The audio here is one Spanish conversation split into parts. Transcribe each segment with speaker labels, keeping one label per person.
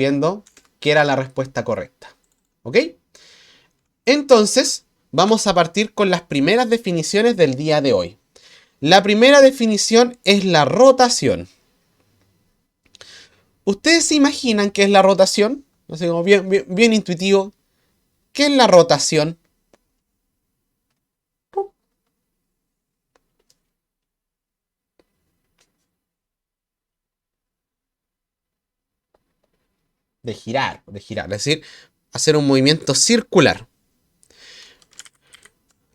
Speaker 1: viendo que era la respuesta correcta. ¿Ok? Entonces, vamos a partir con las primeras definiciones del día de hoy. La primera definición es la rotación. ¿Ustedes se imaginan qué es la rotación? Así como bien intuitivo. ¿Qué es la rotación? De girar, es decir, hacer un movimiento circular.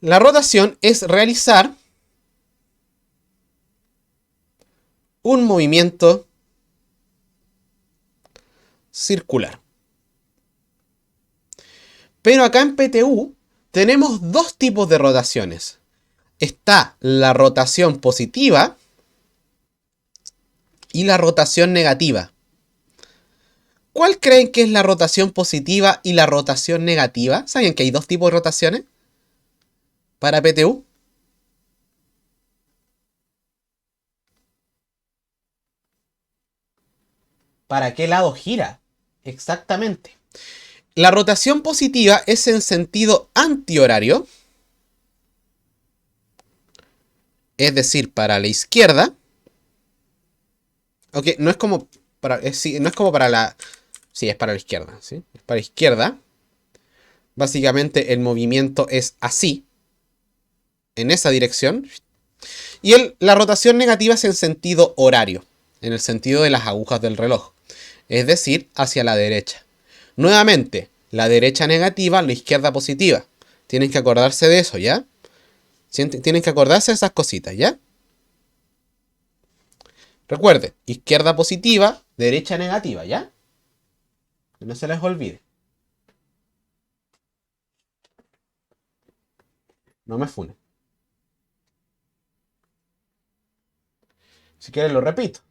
Speaker 1: La rotación es realizar un movimiento circular. Pero acá en PTU tenemos dos tipos de rotaciones. Está la rotación positiva y la rotación negativa. ¿Cuál creen que es la rotación positiva y la rotación negativa? ¿Saben que hay dos tipos de rotaciones para PTU? ¿Para qué lado gira? Exactamente. La rotación positiva es en sentido antihorario, es decir, para la izquierda. Ok, no es como para, no es como para la... Sí, es para la izquierda, ¿sí? Es para la izquierda. Básicamente el movimiento es así, en esa dirección. Y la rotación negativa es en sentido horario, en el sentido de las agujas del reloj, es decir, hacia la derecha. Nuevamente, la derecha negativa, la izquierda positiva. Tienen que acordarse de eso, ¿ya? Tienen que acordarse de esas cositas, ¿ya? Recuerden, izquierda positiva, derecha negativa, ¿ya? Que no se les olvide. No me funen. Si quieren lo repito.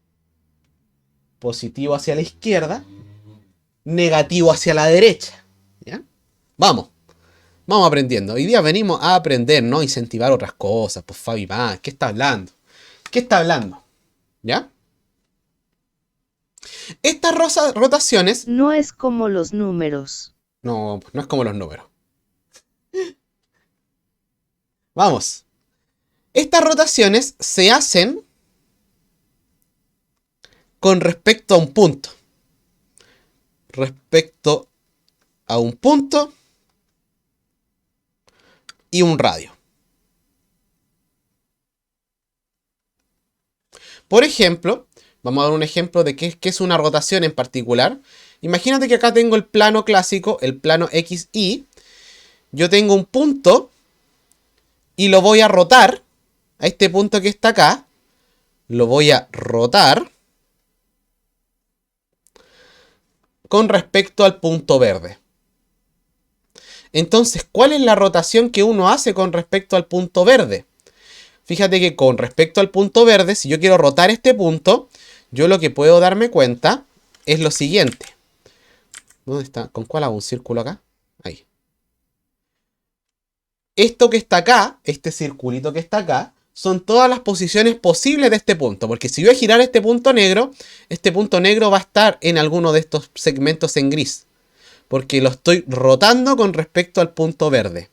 Speaker 1: Positivo hacia la izquierda, negativo hacia la derecha, ¿ya? Vamos. Vamos aprendiendo. Hoy día venimos a aprender, no a incentivar otras cosas. Pues Fabi más, ¿qué está hablando? ¿Qué está hablando? ¿Ya? Estas rotaciones...
Speaker 2: No es como los números.
Speaker 1: No, no es como los números. Vamos. Estas rotaciones se hacen con respecto a un punto. Respecto a un punto y un radio. Por ejemplo, vamos a dar un ejemplo de qué es una rotación en particular. Imagínate que acá tengo el plano clásico, el plano XY. Yo tengo un punto y lo voy a rotar a este punto que está acá. Lo voy a rotar con respecto al punto verde. Entonces, ¿cuál es la rotación que uno hace con respecto al punto verde? Fíjate que con respecto al punto verde, si yo quiero rotar este punto, yo lo que puedo darme cuenta es lo siguiente. ¿Dónde está? ¿Con cuál hago un círculo acá? Ahí. Esto que está acá, este circulito que está acá, son todas las posiciones posibles de este punto. Porque si yo voy a girar este punto negro va a estar en alguno de estos segmentos en gris. Porque lo estoy rotando con respecto al punto verde.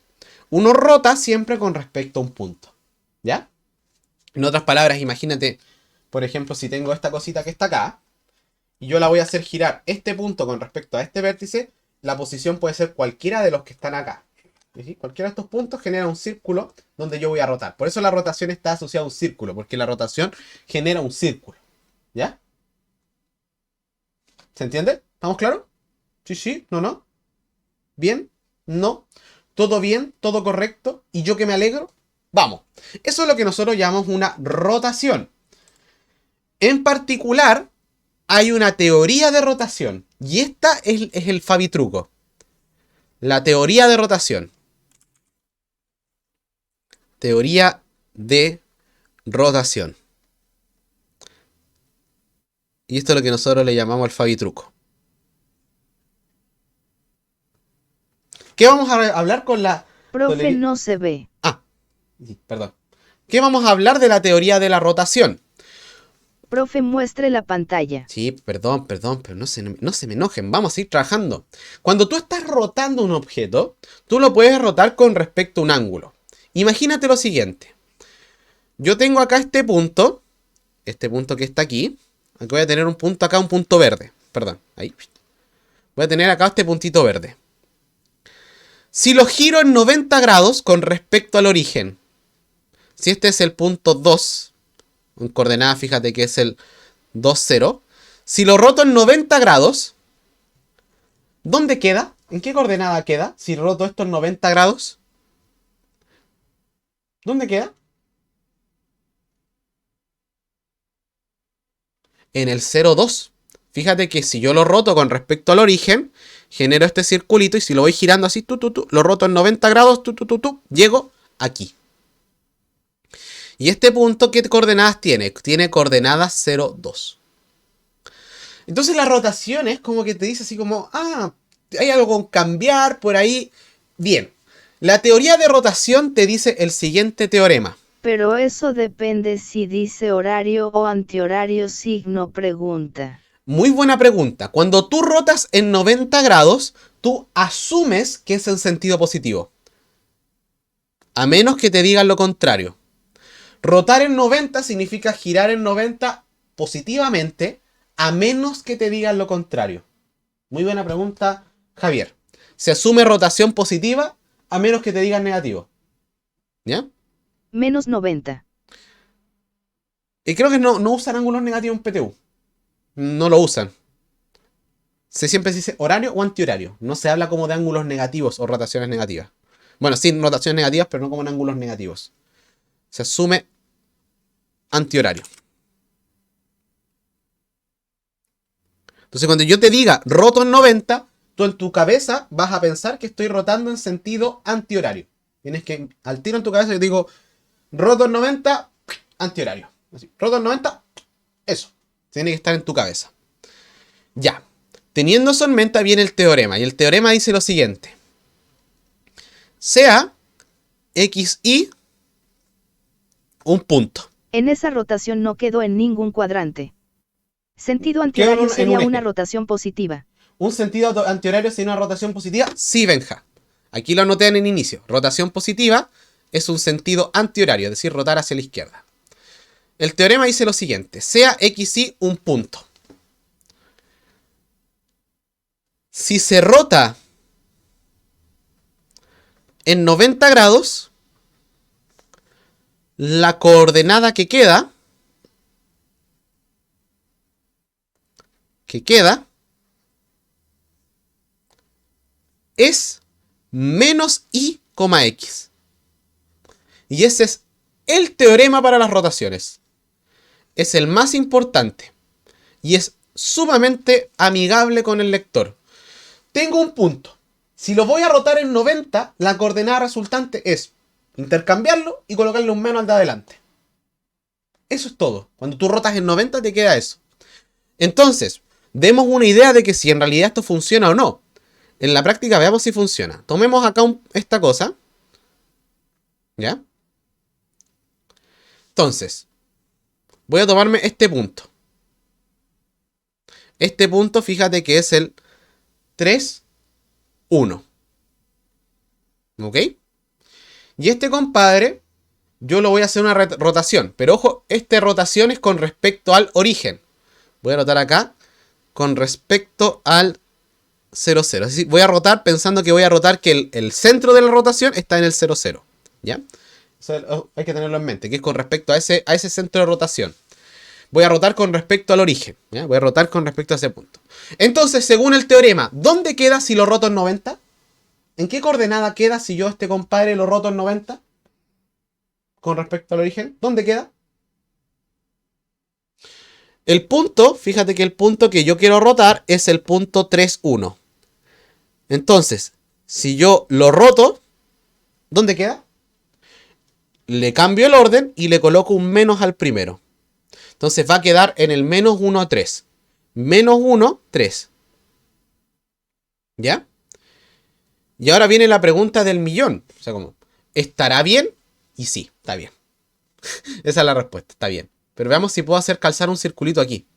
Speaker 1: Uno rota siempre con respecto a un punto. ¿Ya? En otras palabras, imagínate, por ejemplo, si tengo esta cosita que está acá, y yo la voy a hacer girar este punto con respecto a este vértice, la posición puede ser cualquiera de los que están acá. ¿Sí? Cualquiera de estos puntos genera un círculo donde yo voy a rotar. Por eso la rotación está asociada a un círculo, porque la rotación genera un círculo. ¿Ya? ¿Se entiende? ¿Estamos claros? Sí, sí, no, no. ¿Bien? ¿No? ¿Todo bien? ¿Todo correcto? ¿Y yo que me alegro? Vamos. Eso es lo que nosotros llamamos una rotación. En particular, hay una teoría de rotación. Y esta es el Fabitruco. La teoría de rotación. Teoría de rotación. Y esto es lo que nosotros le llamamos el Fabitruco. ¿Qué vamos a hablar con la...
Speaker 2: Profe, no se ve.
Speaker 1: Ah, perdón. ¿Qué vamos a hablar de la teoría de la rotación?
Speaker 2: Profe, muestre la pantalla.
Speaker 1: Sí, perdón, pero no se me enojen, vamos a ir trabajando. Cuando tú estás rotando un objeto, tú lo puedes rotar con respecto a un ángulo. Imagínate lo siguiente. Yo tengo acá este punto que está aquí. Aquí voy a tener un punto acá, un punto verde. Perdón, ahí. Voy a tener acá este puntito verde. Si lo giro en 90 grados con respecto al origen, si este es el punto 2, en coordenada fíjate que es el 2, 0. Si lo roto en 90 grados, ¿dónde queda? ¿En qué coordenada queda? Si roto esto en 90 grados, ¿dónde queda? En el 0, 2. Fíjate que si yo lo roto con respecto al origen, genero este circulito y si lo voy girando así, lo roto en 90 grados, llego aquí. Y este punto, ¿qué coordenadas tiene? Tiene coordenadas 0, 2. Entonces la rotación es como que te dice así como, hay algo con cambiar por ahí. Bien, la teoría de rotación te dice el siguiente teorema.
Speaker 2: Pero eso depende si dice horario o antihorario, signo pregunta.
Speaker 1: Muy buena pregunta. Cuando tú rotas en 90 grados, tú asumes que es en sentido positivo. A menos que te digan lo contrario. Rotar en 90 significa girar en 90 positivamente, a menos que te digan lo contrario. Muy buena pregunta, Javier. Se asume rotación positiva, a menos que te digan negativo. ¿Ya?
Speaker 2: Menos 90.
Speaker 1: Y creo que no usan ángulos negativos en PTU. No lo usan. Siempre se dice horario o antihorario. No se habla como de ángulos negativos o rotaciones negativas. Bueno, sí, rotaciones negativas, pero no como en ángulos negativos. Se asume antihorario. Entonces, cuando yo te diga roto en 90, tú en tu cabeza vas a pensar que estoy rotando en sentido antihorario. Tienes que, al tiro en tu cabeza, yo digo roto en 90, antihorario. Así, roto en 90, eso. Tiene que estar en tu cabeza. Ya. Teniendo eso en mente viene el teorema. Y el teorema dice lo siguiente. Sea XY un punto.
Speaker 2: En esa rotación no quedó en ningún cuadrante. Sentido antihorario sería una rotación positiva.
Speaker 1: ¿Un sentido antihorario sería una rotación positiva? Sí, Benja. Aquí lo anoté en el inicio. Rotación positiva es un sentido antihorario, es decir, rotar hacia la izquierda. El teorema dice lo siguiente. Sea XY un punto. Si se rota en 90 grados, la coordenada que queda es menos y, x. Y ese es el teorema para las rotaciones. Es el más importante. Y es sumamente amigable con el lector. Tengo un punto. Si lo voy a rotar en 90, la coordenada resultante es intercambiarlo y colocarle un menos al de adelante. Eso es todo. Cuando tú rotas en 90 te queda eso. Entonces, demos una idea de que si en realidad esto funciona o no. En la práctica veamos si funciona. Tomemos acá esta cosa. ¿Ya? Entonces, voy a tomarme este punto. Este punto, fíjate que es el 3, 1. ¿Ok? Y este compadre, yo lo voy a hacer una rotación. Pero ojo, esta rotación es con respecto al origen. Voy a rotar acá con respecto al 0, 0. Es decir, voy a rotar pensando que voy a rotar que el centro de la rotación está en el 0, 0. ¿Ya? Eso hay que tenerlo en mente, que es con respecto a ese centro de rotación. Voy a rotar con respecto al origen. ¿Ya? Voy a rotar con respecto a ese punto. Entonces, según el teorema, ¿dónde queda si lo roto en 90? ¿En qué coordenada queda si yo este compadre lo roto en 90? Con respecto al origen. ¿Dónde queda? El punto, fíjate que el punto que yo quiero rotar es el punto 3, 1. Entonces, si yo lo roto, ¿dónde queda? Le cambio el orden y le coloco un menos al primero. Entonces va a quedar en el menos 1, 3. Menos 1, 3. ¿Ya? Y ahora viene la pregunta del millón. O sea, como, ¿estará bien? Y sí, está bien. Esa es la respuesta, está bien. Pero veamos si puedo hacer calzar un circulito aquí.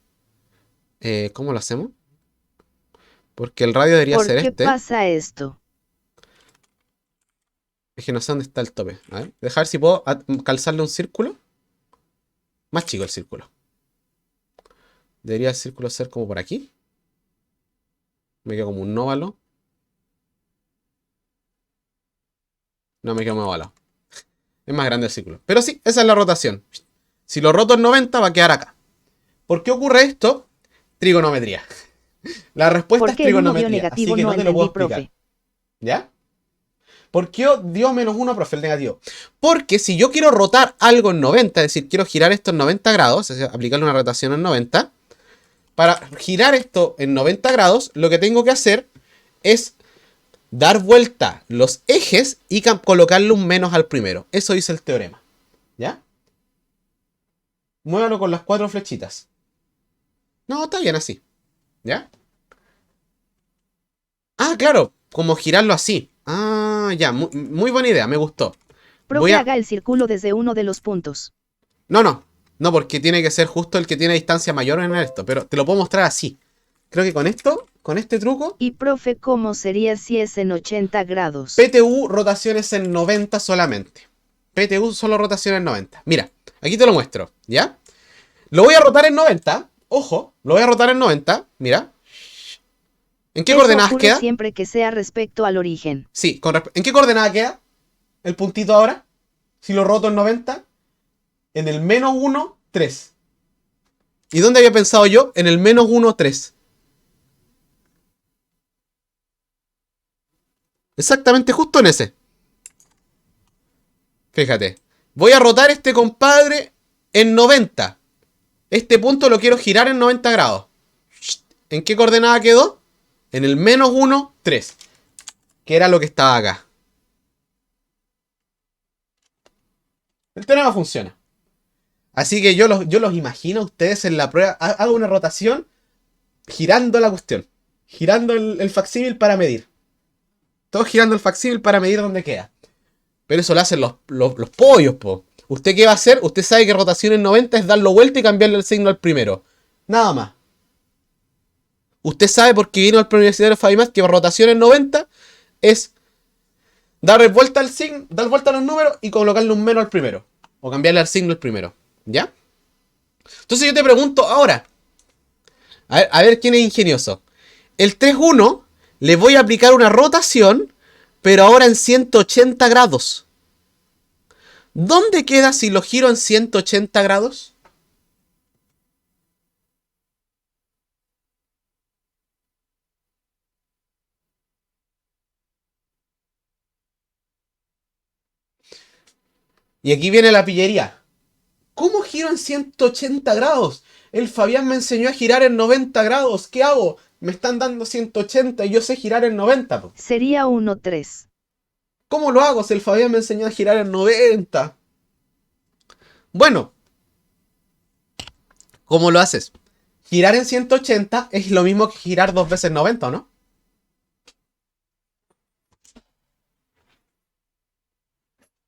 Speaker 1: ¿Cómo lo hacemos? Porque el radio debería ser este.
Speaker 2: ¿Por qué pasa esto?
Speaker 1: Es que no sé dónde está el tope. A ver, dejar si puedo calzarle un círculo. Más chico el círculo. Debería el círculo ser como por aquí. Me quedo como un óvalo. No, me quedo muy ovalado. Es más grande el círculo. Pero sí, esa es la rotación. Si lo roto en 90 va a quedar acá. ¿Por qué ocurre esto? Trigonometría. La respuesta es trigonometría. Así que no te lo puedo explicar. ¿Ya? ¿Por qué dio -1, profe, el negativo? Porque si yo quiero rotar algo en 90, es decir, quiero girar esto en 90 grados, es decir, aplicarle una rotación en 90, para girar esto en 90 grados, lo que tengo que hacer es dar vuelta los ejes y colocarle un menos al primero. Eso dice el teorema. ¿Ya? Muévalo con las 4 flechitas. No, está bien así. ¿Ya? Ah, claro, como girarlo así. Ah, ya, muy buena idea, me gustó.
Speaker 2: Profe, haga el círculo desde uno de los puntos.
Speaker 1: No, porque tiene que ser justo el que tiene distancia mayor en esto, pero te lo puedo mostrar así. Creo que con esto, con este truco...
Speaker 2: Y profe, ¿cómo sería si es en 80 grados?
Speaker 1: PTU, rotaciones en 90 solamente. PTU, solo rotaciones en 90. Mira, aquí te lo muestro, ¿ya? Lo voy a rotar en 90, ojo, lo voy a rotar en 90, mira. ¿En qué coordenadas queda?
Speaker 2: Siempre que sea respecto al origen.
Speaker 1: Sí, ¿en qué coordenada queda el puntito ahora? Si lo roto en 90, en el -1, 3. ¿Y dónde había pensado yo? En el -1, 3. Exactamente justo en ese. Fíjate. Voy a rotar este compadre en 90. Este punto lo quiero girar en 90 grados. ¿En qué coordenada quedó? En el -1, 3. Que era lo que estaba acá. El teorema funciona. Así que yo los imagino a ustedes en la prueba. Hago una rotación girando la cuestión. Girando el facsímil para medir. Todo girando el facsímil para medir dónde queda. Pero eso lo hacen los pollos, po. ¿Usted qué va a hacer? Usted sabe que rotación en 90 es darlo vuelta y cambiarle el signo al primero. Nada más. Usted sabe porque vino al preuniversitario Fabimat que rotación en 90 es darle vuelta al signo, dar vuelta a los números y colocarle un menos al primero. O cambiarle al signo al primero. ¿Ya? Entonces yo te pregunto ahora. A ver quién es ingenioso. El 3-1 le voy a aplicar una rotación, pero ahora en 180 grados. ¿Dónde queda si lo giro en 180 grados? Y aquí viene la pillería. ¿Cómo giro en 180 grados? El Fabián me enseñó a girar en 90 grados. ¿Qué hago? Me están dando 180 y yo sé girar en 90. Po.
Speaker 2: Sería 1-3.
Speaker 1: ¿Cómo lo hago si el Fabián me enseñó a girar en 90? Bueno. ¿Cómo lo haces? Girar en 180 es lo mismo que girar 2 veces 90, ¿no?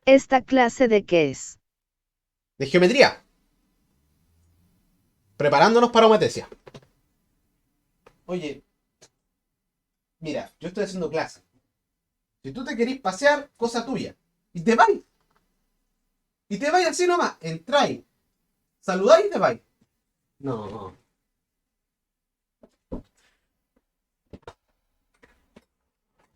Speaker 2: ¿Esta clase de qué es?
Speaker 1: De geometría. Preparándonos para Omatesia. Oye, mira, yo estoy haciendo clase. Si tú te querís pasear, cosa tuya. Y te vais. Y te vais así nomás. Entráis. Saludáis y te vais. No.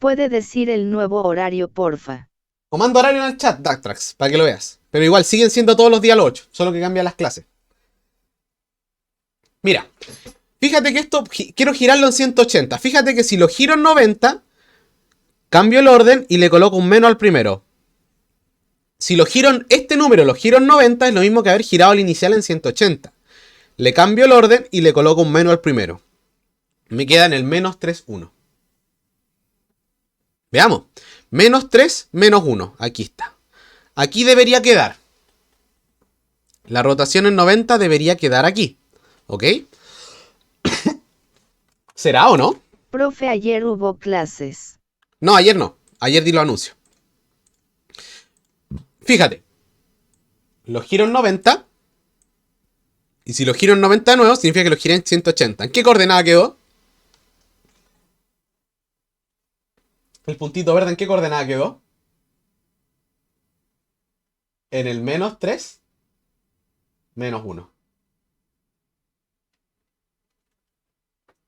Speaker 2: ¿Puede decir el nuevo horario, porfa?
Speaker 1: Comando horario en el chat, Dactrax, para que lo veas. Pero igual, siguen siendo todos los días los 8. Solo que cambian las clases. Mira. Fíjate que esto quiero girarlo en 180. Fíjate que si lo giro en 90, cambio el orden y le coloco un menos al primero. Si lo giro en este número, lo giro en 90, es lo mismo que haber girado el inicial en 180. Le cambio el orden y le coloco un menos al primero. Me queda en el -3,1. Veamos. -3, -1. Aquí está. Aquí debería quedar. La rotación en 90 debería quedar aquí. ¿Ok? ¿Será o no?
Speaker 2: Profe, ayer hubo clases.
Speaker 1: No, ayer no. Ayer di los anuncios. Fíjate. Lo giro en 90. Y si lo giro en 90 de nuevo, significa que lo giré en 180. ¿En qué coordenada quedó? El puntito verde, ¿en qué coordenada quedó? En el -3, -1.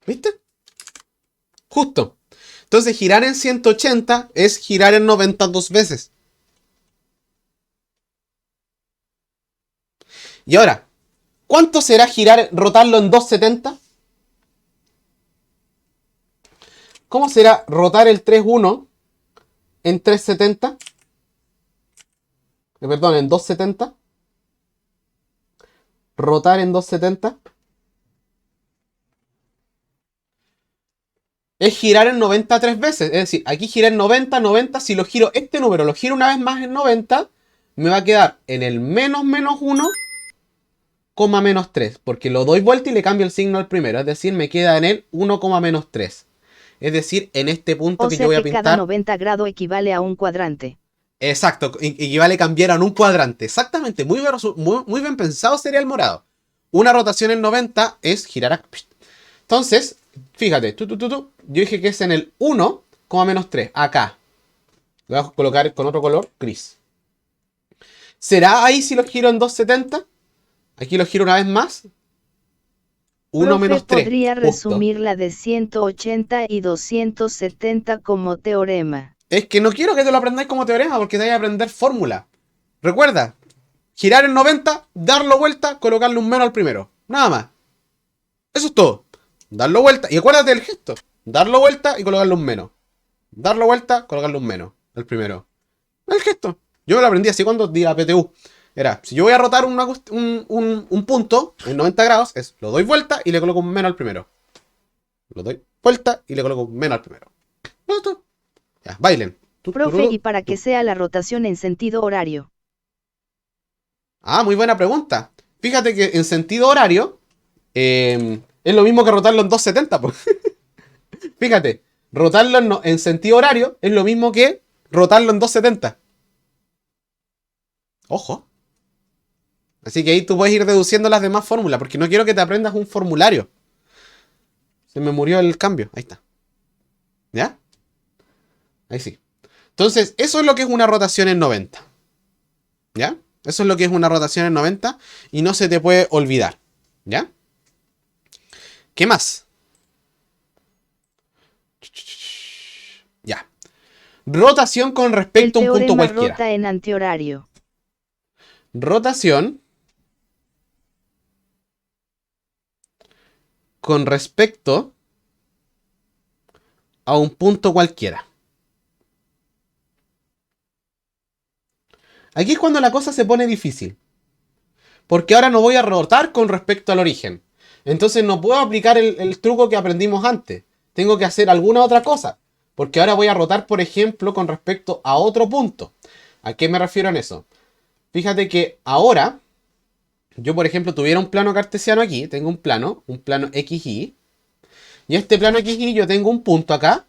Speaker 1: ¿Viste? Justo. Entonces girar en 180 es girar en 90 dos veces. Y ahora, ¿cuánto será rotarlo en 270? ¿Cómo será rotar el 3.1 en 370? Perdón, en 270. Rotar en 270. Es girar en 90 tres veces. Es decir, aquí giré en 90, 90. Si lo giro, este número lo giro una vez más en 90, me va a quedar en el -1, -3. Porque lo doy vuelta y le cambio el signo al primero. Es decir, me queda en el 1, -3. Es decir, en este punto
Speaker 2: O
Speaker 1: que
Speaker 2: sea
Speaker 1: yo voy a
Speaker 2: que cada
Speaker 1: pintar.
Speaker 2: 90 grados equivale a un cuadrante.
Speaker 1: Exacto, equivale a cambiar a un cuadrante. Exactamente, muy bien pensado sería el morado. Una rotación en 90 es girar a... Entonces, fíjate, yo dije que es en el 1, -3, acá. Lo voy a colocar con otro color, gris. ¿Será ahí si lo giro en 270? Aquí lo giro una vez más. 1
Speaker 2: Profe,
Speaker 1: menos 3,
Speaker 2: podría
Speaker 1: justo.
Speaker 2: resumir la de 180 y 270 como teorema.
Speaker 1: Es que no quiero que te lo aprendáis como teorema porque te vais a aprender fórmula. Recuerda, girar en 90, darlo vuelta, colocarle un menos al primero. Nada más. Eso es todo. Darlo vuelta. Y acuérdate del gesto. Darlo vuelta y colocarle un menos. Darlo vuelta, colocarle un menos. El primero. El gesto. Yo me lo aprendí así cuando di la PTU. Era, si yo voy a rotar un punto en 90 grados, es lo doy vuelta y le coloco un menos al primero. Lo doy vuelta y le coloco un menos al primero. Esto. Ya, bailen.
Speaker 2: Profe, ¿y para qué sea la rotación en sentido horario?
Speaker 1: Ah, muy buena pregunta. Fíjate que en sentido horario es lo mismo que rotarlo en 270, pues. Fíjate, rotarlo en sentido horario es lo mismo que rotarlo en 270. Ojo. Así que ahí tú puedes ir deduciendo las demás fórmulas, porque no quiero que te aprendas un formulario. Se me murió el cambio. Ahí está. ¿Ya? Ahí sí. Entonces, eso es lo que es una rotación en 90. ¿Ya? Eso es lo que es una rotación en 90 y no se te puede olvidar. ¿Ya? ¿Qué más? Ya. Rotación con
Speaker 2: El
Speaker 1: respecto a un punto
Speaker 2: teorema
Speaker 1: cualquiera.
Speaker 2: rota en antihorario.
Speaker 1: Rotación con respecto a un punto cualquiera. Aquí es cuando la cosa se pone difícil. Porque ahora no voy a rotar con respecto al origen. Entonces no puedo aplicar el truco que aprendimos antes. Tengo que hacer alguna otra cosa. Porque ahora voy a rotar, por ejemplo, con respecto a otro punto. ¿A qué me refiero en eso? Fíjate que ahora, yo por ejemplo tuviera un plano cartesiano aquí. Tengo un plano XY. Y este plano XY yo tengo un punto acá.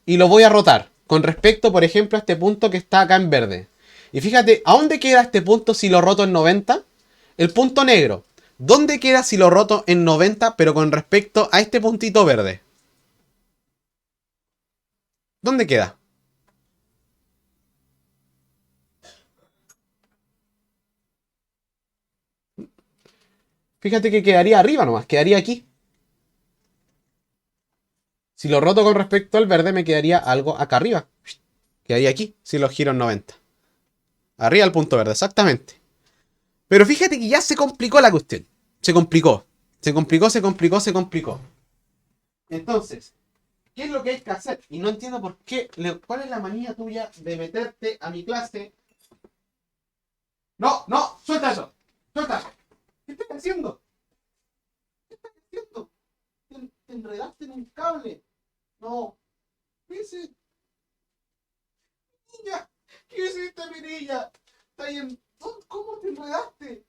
Speaker 1: Y lo voy a rotar. Con respecto, por ejemplo, a este punto que está acá en verde. Y fíjate, ¿a dónde queda este punto si lo roto en 90? El punto negro. ¿Dónde queda si lo roto en 90 pero con respecto a este puntito verde? ¿Dónde queda? Fíjate que quedaría arriba nomás, quedaría aquí. Si lo roto con respecto al verde me quedaría algo acá arriba. Quedaría aquí si lo giro en 90. Arriba el punto verde, exactamente. Pero fíjate que ya se complicó la cuestión. Se complicó. Se complicó, se complicó, se complicó. Entonces, ¿qué es lo que hay que hacer? Y no entiendo por qué. ¿Cuál es la manía tuya de meterte a mi clase? No, no, suelta eso. Suelta eso. ¿Qué estás haciendo? ¿Qué estás haciendo? Te enredaste en un cable. No. ¿Qué hiciste? Niña. ¿Qué hiciste, mi niña? Está ahí en... ¿Cómo te enredaste?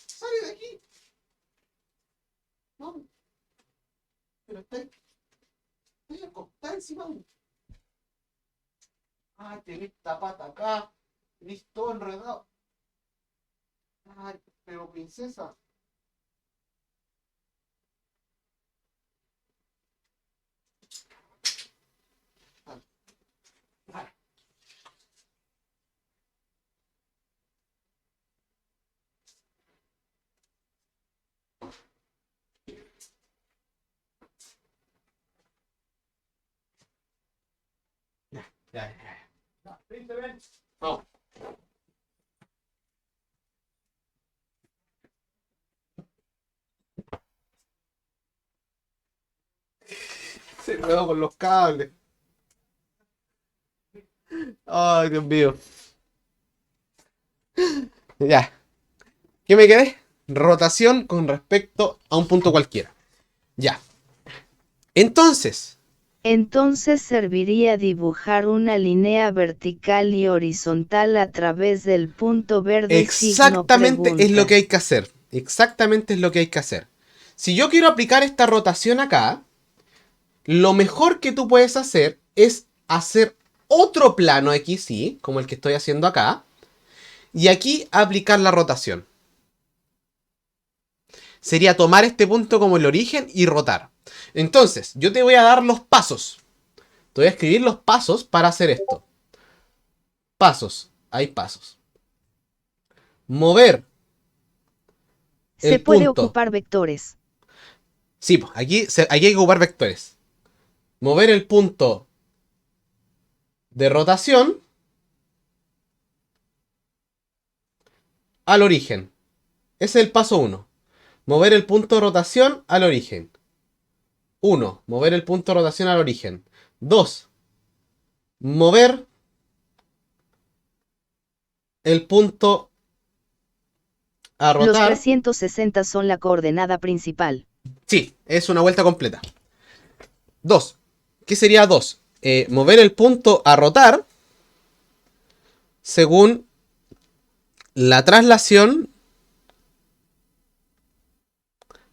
Speaker 1: Sale de aquí. No. Pero está acostada encima de... Ay, tenés esta pata acá. Tenés todo enredado. Ay, Pero princesa. Ya. Príncipe. Vamos. Se enredó con los cables. Ay, Dios mío. Ya. ¿Qué me quedé? Rotación con respecto a un punto cualquiera. Ya. Entonces
Speaker 2: serviría dibujar una línea vertical y horizontal a través del punto verde.
Speaker 1: Exactamente es lo que hay que hacer. Exactamente es lo que hay que hacer. Si yo quiero aplicar esta rotación acá, lo mejor que tú puedes hacer es hacer otro plano XY, como el que estoy haciendo acá, y aquí aplicar la rotación. Sería tomar este punto como el origen y rotar. Entonces, yo te voy a dar los pasos. Te voy a escribir los pasos para hacer esto. Pasos. Hay pasos. Mover.
Speaker 2: Se puede ocupar vectores.
Speaker 1: Sí, pues aquí hay que ocupar vectores. Mover el punto de rotación al origen. Ese es el paso 1. Mover el punto de rotación al origen. 1. Mover el punto de rotación al origen. 2. Mover el punto a rotar.
Speaker 2: Los 360 son la coordenada principal.
Speaker 1: Sí, es una vuelta completa. 2. ¿Qué sería 2? Mover el punto a rotar según la traslación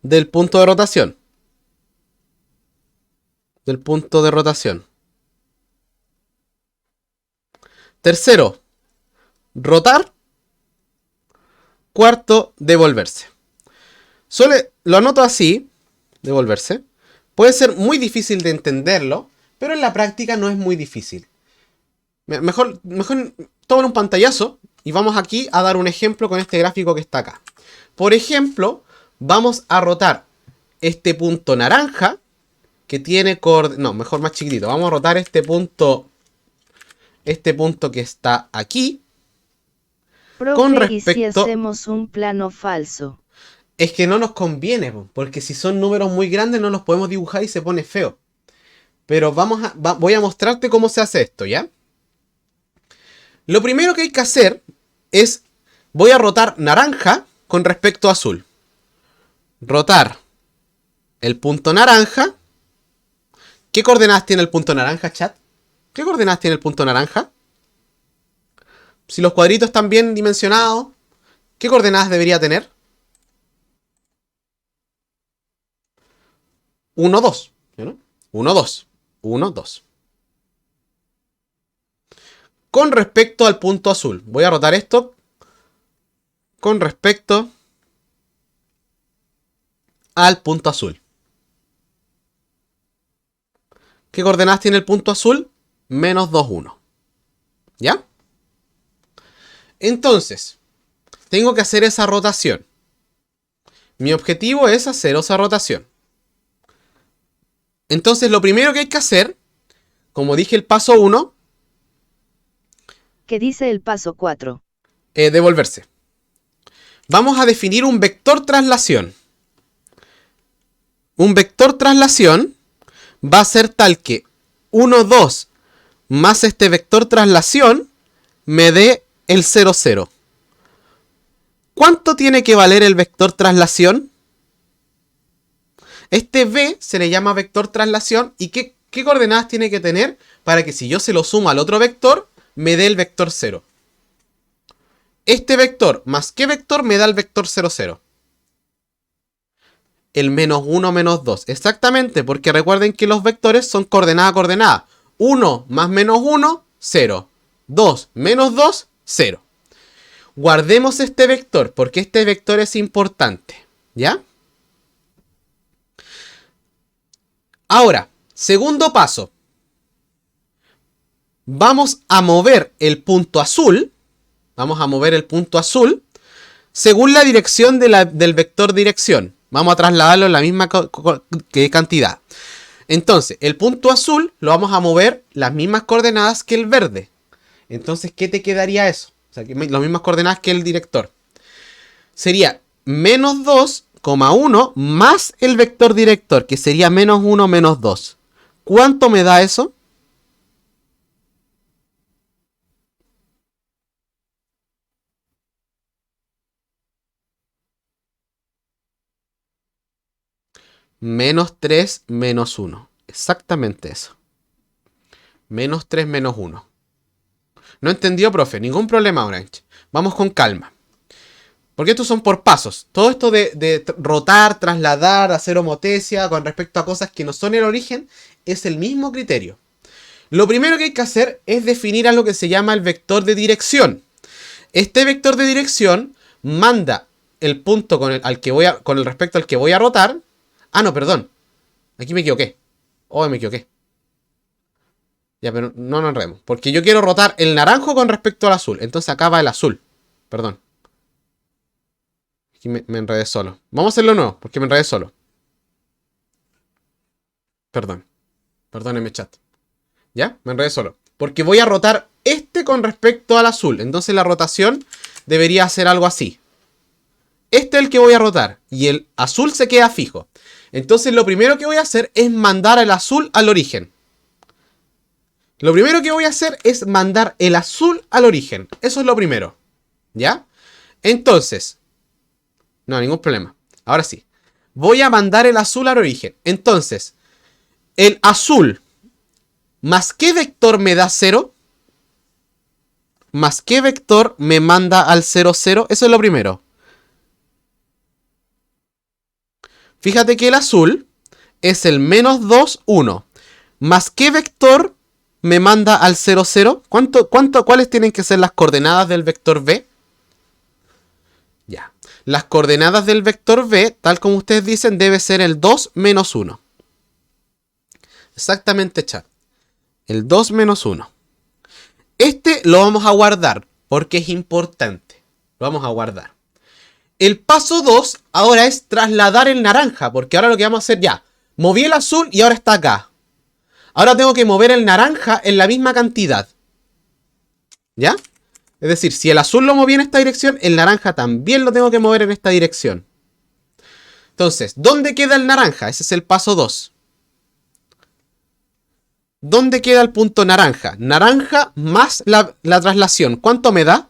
Speaker 1: del punto de rotación. Del punto de rotación. Tercero, rotar. Cuarto, devolverse. Lo anoto así, devolverse. Puede ser muy difícil de entenderlo, pero en la práctica no es muy difícil. Mejor tomen un pantallazo y vamos aquí a dar un ejemplo con este gráfico que está acá. Por ejemplo, vamos a rotar este punto naranja que tiene no, mejor más chiquitito. Vamos a rotar este punto que está aquí.
Speaker 2: Profe, con respecto, ¿y si hacemos un plano falso?
Speaker 1: Es que no nos conviene, porque si son números muy grandes no los podemos dibujar y se pone feo. Pero voy a mostrarte cómo se hace esto, ¿ya? Lo primero que hay que hacer es, voy a rotar naranja con respecto a azul. Rotar el punto naranja. ¿Qué coordenadas tiene el punto naranja, chat? ¿Qué coordenadas tiene el punto naranja? Si los cuadritos están bien dimensionados, ¿qué coordenadas debería tener? 1, 2. ¿No? 1, 2. 1, 2. Con respecto al punto azul, voy a rotar esto con respecto al punto azul. ¿Qué coordenadas tiene el punto azul? Menos 2, 1. ¿Ya? Entonces, tengo que hacer esa rotación. Mi objetivo es hacer esa rotación. Entonces, lo primero que hay que hacer, como dije el paso 1.
Speaker 2: ¿Qué dice el paso 4?
Speaker 1: Devolverse. Vamos a definir un vector traslación. Un vector traslación va a ser tal que 1, 2 más este vector traslación me dé el 0, 0. ¿Cuánto tiene que valer el vector traslación? Este v se le llama vector traslación. ¿Y qué coordenadas tiene que tener para que si yo se lo sumo al otro vector, me dé el vector 0? Este vector más qué vector me da el vector 0, 0. El menos 1, menos 2. Exactamente, porque recuerden que los vectores son coordenada a coordenada. 1 más menos 1, 0. 2 menos 2, 0. Guardemos este vector, porque este vector es importante, ¿ya? Ahora, segundo paso. Vamos a mover el punto azul. Vamos a mover el punto azul según la dirección del vector dirección. Vamos a trasladarlo en la misma cantidad. Entonces, el punto azul lo vamos a mover las mismas coordenadas que el verde. Entonces, ¿qué te quedaría eso? O sea, las mismas coordenadas que el director. Sería menos 2,1 más el vector director, que sería menos 1 menos 2. ¿Cuánto me da eso? Menos 3 menos 1. Exactamente eso. Menos 3 menos 1. ¿No entendió, profe? Ningún problema, Orange. Vamos con calma. Porque estos son por pasos. Todo esto de rotar, trasladar, hacer homotesia con respecto a cosas que no son el origen, es el mismo criterio. Lo primero que hay que hacer es definir algo que se llama el vector de dirección. Este vector de dirección manda el punto con el respecto al que voy a rotar. Ah, no, perdón. Aquí me equivoqué. Me equivoqué. Ya, pero no nos enredemos. Porque yo quiero rotar el naranjo con respecto al azul. Entonces acá va el azul. Perdón. Aquí me enredé solo. Vamos a hacerlo nuevo, porque me enredé solo. Perdón. Perdóneme, chat. ¿Ya? Me enredé solo. Porque voy a rotar este con respecto al azul. Entonces la rotación debería ser algo así. Este es el que voy a rotar. Y el azul se queda fijo. Entonces lo primero que voy a hacer es mandar el azul al origen. Lo primero que voy a hacer es mandar el azul al origen. Eso es lo primero. ¿Ya? Entonces. No, ningún problema. Ahora sí. Voy a mandar el azul al origen. Entonces. El azul. ¿Más qué vector me da 0? ¿Más qué vector me manda al 0, 0? Eso es lo primero. Fíjate que el azul es el menos 2, 1. ¿Más qué vector me manda al 0, 0? ¿Cuáles tienen que ser las coordenadas del vector B? Ya. Las coordenadas del vector B, tal como ustedes dicen, debe ser el 2 menos 1. Exactamente, chat. El 2 menos 1. Este lo vamos a guardar porque es importante. Lo vamos a guardar. El paso 2 ahora es trasladar el naranja, porque ahora lo que vamos a hacer ya. Moví el azul y ahora está acá. Ahora tengo que mover el naranja en la misma cantidad. ¿Ya? Es decir, si el azul lo moví en esta dirección, el naranja también lo tengo que mover en esta dirección. Entonces, ¿dónde queda el naranja? Ese es el paso 2. ¿Dónde queda el punto naranja? Naranja más la traslación. ¿Cuánto me da?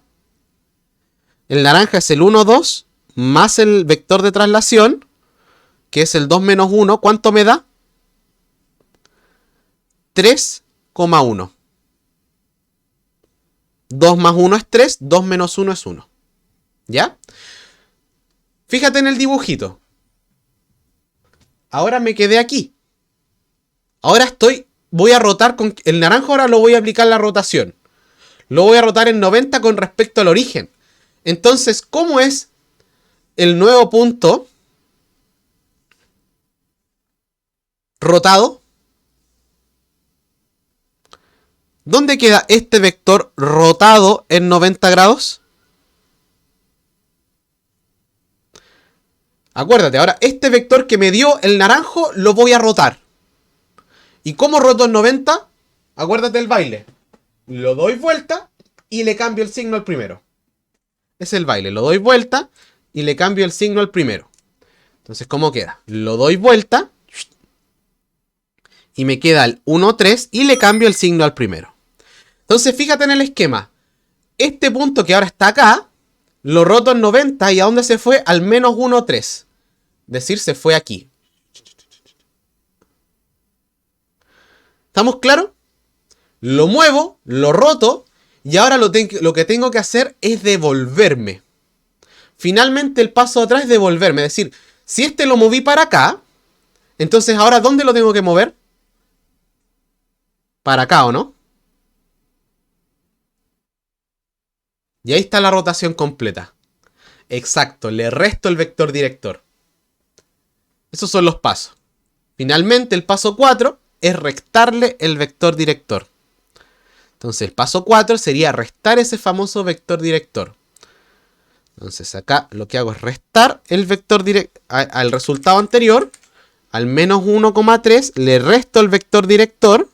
Speaker 1: El naranja es el 1, 2 más el vector de traslación, que es el 2 menos 1. ¿Cuánto me da? 3,1. 2 más 1 es 3, 2 menos 1 es 1. ¿Ya? Fíjate en el dibujito. Ahora me quedé aquí. Ahora voy a rotar con el naranjo, ahora lo voy a aplicar la rotación. Lo voy a rotar en 90 con respecto al origen. Entonces, ¿cómo es el nuevo punto rotado? ¿Dónde queda este vector rotado en 90 grados? Acuérdate, ahora este vector que me dio el naranjo lo voy a rotar. ¿Y cómo roto en 90? Acuérdate del baile. Lo doy vuelta y le cambio el signo al primero. Es el baile. Lo doy vuelta y le cambio el signo al primero. Entonces, ¿cómo queda? Lo doy vuelta y me queda el 1, 3 y le cambio el signo al primero. Entonces, fíjate en el esquema. Este punto que ahora está acá, lo roto en 90 y ¿a dónde se fue? Al menos 1, 3. Es decir, se fue aquí. ¿Estamos claros? Lo muevo, lo roto y ahora lo que tengo que hacer es devolverme. Finalmente el paso de atrás es devolverme. Es decir, si este lo moví para acá, entonces ahora ¿dónde lo tengo que mover? Para acá, ¿o no? Y ahí está la rotación completa. Exacto, le resto el vector director. Esos son los pasos. Finalmente, el paso 4 es restarle el vector director. Entonces, el paso 4 sería restar ese famoso vector director. Entonces, acá lo que hago es restar el vector director al resultado anterior. Al menos 1,3 le resto el vector director.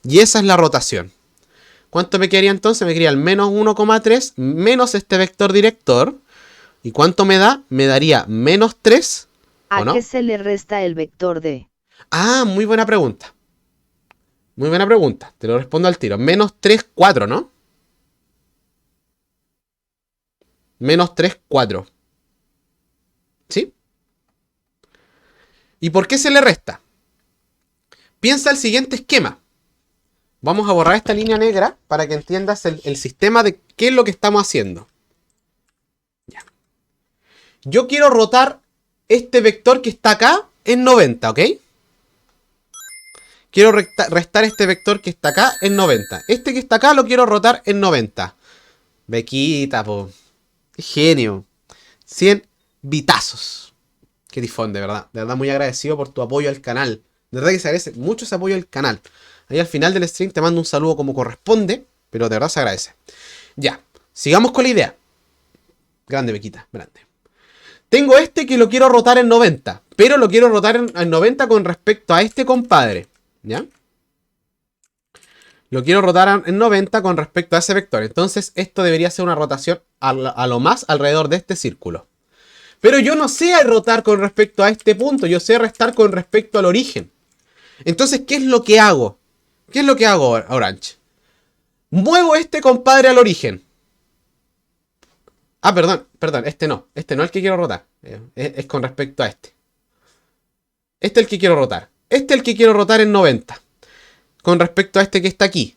Speaker 1: Y esa es la rotación. ¿Cuánto me quedaría entonces? Me quedaría el menos 1,3 menos este vector director. ¿Y cuánto me da? Me daría menos 3.
Speaker 2: ¿A
Speaker 1: ¿O no?
Speaker 2: qué se le resta el vector de?
Speaker 1: Ah, muy buena pregunta. Muy buena pregunta. Te lo respondo al tiro. Menos 3, 4, ¿no? Menos 3, 4. ¿Sí? ¿Y por qué se le resta? Piensa el siguiente esquema. Vamos a borrar esta línea negra para que entiendas el sistema de qué es lo que estamos haciendo. Ya. Yo quiero rotar este vector que está acá en 90, ¿ok? Quiero restar este vector que está acá en 90. Este que está acá lo quiero rotar en 90. Bequita, po. Qué genio. 100 bitazos. Qué tifón, de verdad. De verdad muy agradecido por tu apoyo al canal. De verdad que se agradece mucho ese apoyo al canal. Ahí al final del stream te mando un saludo como corresponde. Pero de verdad se agradece. Ya, sigamos con la idea. Grande, Bequita, grande. Tengo este que lo quiero rotar en 90. Pero lo quiero rotar en 90 con respecto a este compadre. ¿Ya? Lo quiero rotar en 90 con respecto a ese vector. Entonces esto debería ser una rotación a lo más alrededor de este círculo. Pero yo no sé rotar con respecto a este punto. Yo sé restar con respecto al origen. Entonces, ¿qué es lo que hago? ¿Qué es lo que hago, Orange? Muevo este compadre al origen. Ah, perdón, este no. Este no es el que quiero rotar. Es con respecto a este. Este es el que quiero rotar. Este es el que quiero rotar en 90. Con respecto a este que está aquí.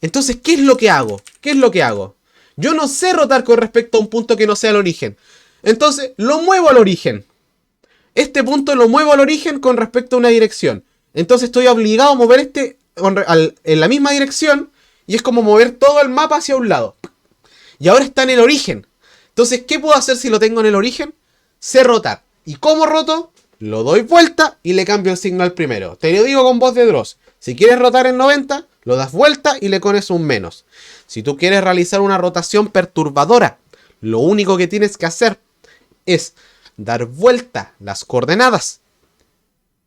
Speaker 1: Entonces, ¿qué es lo que hago? ¿Qué es lo que hago? Yo no sé rotar con respecto a un punto que no sea el origen. Entonces, lo muevo al origen. Este punto lo muevo al origen con respecto a una dirección. Entonces estoy obligado a mover este en la misma dirección. Y es como mover todo el mapa hacia un lado. Y ahora está en el origen. Entonces, ¿qué puedo hacer si lo tengo en el origen? Sé rotar. ¿Y cómo roto? Lo doy vuelta y le cambio el signo al primero. Te lo digo con voz de Dross. Si quieres rotar en 90, lo das vuelta y le pones un menos. Si tú quieres realizar una rotación perturbadora, lo único que tienes que hacer es dar vuelta las coordenadas